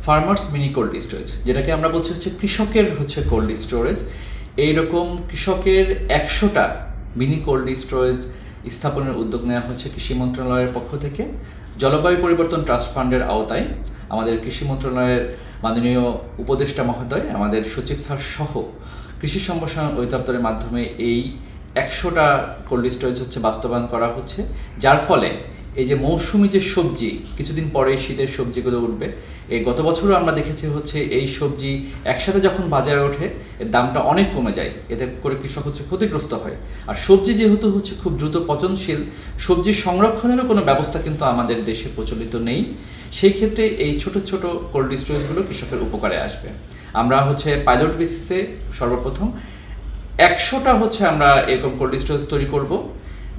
Farmers mini cold storage, যেটাকে আমরা বলছি হচ্ছে কৃষকের কোল্ড স্টোরেজ। এইরকম কৃষকের 100টা মিনি কোল্ড স্টোরেজ স্থাপনের উদ্যোগ নেওয়া হচ্ছে কৃষি মন্ত্রণালয়ের পক্ষ থেকে। জলবায়ু পরিবর্তন ট্রাস্ট ফান্ডের আওতায় আমাদের কৃষি মন্ত্রণালয়ের মাননীয় উপদেষ্টা মহোদয়, আমাদের সচিব স্যার সহ কৃষি সম্প্রসারণ অধিদপ্তরের মাধ্যমে এই 100টা কোল্ড স্টোরেজ বাস্তবায়ন করা হচ্ছে, যার ফলে এই যে মৌসুমি যে সবজি, কিছুদিন পরে শীতের সবজিগুলো উঠবে, এই গত বছরও আমরা দেখেছি এই সবজি একসাথে যখন বাজারে ওঠে এর দামটা অনেক কমে যায়, এতে করে কৃষক ক্ষতিগ্রস্ত হয়। আর সবজি যেহেতু খুব দ্রুত পচনশীল, সবজি সংরক্ষণেরও কোনো ব্যবস্থা কিন্তু আমাদের দেশে প্রচলিত নেই। সেই ক্ষেত্রে এই ছোট ছোট কোল্ড স্টোরেজগুলো কৃষকের উপকারে আসবে। আমরা পাইলট বেসিসে সর্বপ্রথম 100টা আমরা এরকম কোল্ড স্টোরেজ তৈরি করব।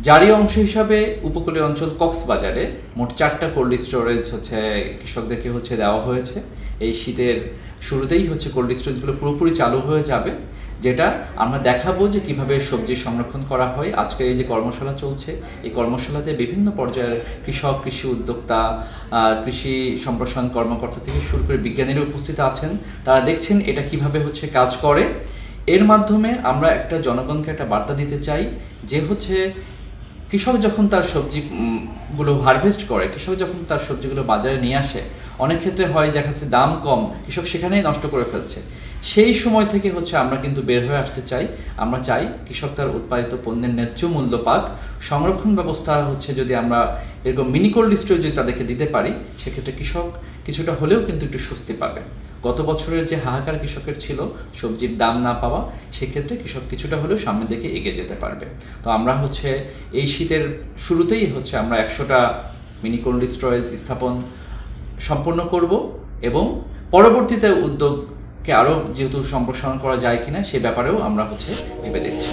যারই অংশ হিসাবে উপকূলীয় অঞ্চল কক্সবাজারে মোট 4টা কোল্ড স্টোরেজ কৃষকদেরকে দেওয়া হয়েছে। এই শীতের শুরুতেই কোল্ড স্টোরেজগুলো পুরোপুরি চালু হয়ে যাবে, যেটা আমরা দেখাবো যে কীভাবে সবজি সংরক্ষণ করা হয়। আজকের এই যে কর্মশালা চলছে, এই কর্মশালাতে বিভিন্ন পর্যায়ের কৃষক, কৃষি উদ্যোক্তা, কৃষি সম্প্রসারণ কর্মকর্তা থেকে শুরু করে বিজ্ঞানীরা উপস্থিত আছেন। তারা দেখছেন এটা কিভাবে কাজ করে। এর মাধ্যমে আমরা জনগণকে একটা বার্তা দিতে চাই যে কৃষক যখন তার সবজিগুলো হারভেস্ট করে, কৃষক যখন তার সবজিগুলো বাজারে নিয়ে আসে, অনেক ক্ষেত্রে হয় দেখাচ্ছে দাম কম, কৃষক সেখানেই নষ্ট করে ফেলছে। সেই সময় থেকে আমরা কিন্তু বের হয়ে আসতে চাই। আমরা চাই কৃষক তার উৎপাদিত পণ্যের ন্যায্য মূল্য পাক। সংরক্ষণ ব্যবস্থা যদি আমরা এরকম মিনি কোল্ড স্টোরেজ যদি তাদেরকে দিতে পারি, সেক্ষেত্রে কৃষক কিছুটা হলেও কিন্তু একটু স্বস্তি পাবে। গত বছরের যে হাহাকার কৃষকের ছিল সবজির দাম না পাওয়া, সেক্ষেত্রে কৃষক কিছুটা হলেও সামনের দিকে এগিয়ে যেতে পারবে। তো আমরা এই শীতের শুরুতেই আমরা 100টা মিনি কোল্ড স্টোরেজ স্থাপন সম্পন্ন করব এবং পরবর্তীতে উদ্যোগকে আরও যেহেতু সম্প্রসারণ করা যায় কিনা সে ব্যাপারেও আমরা ভেবে দেখছি।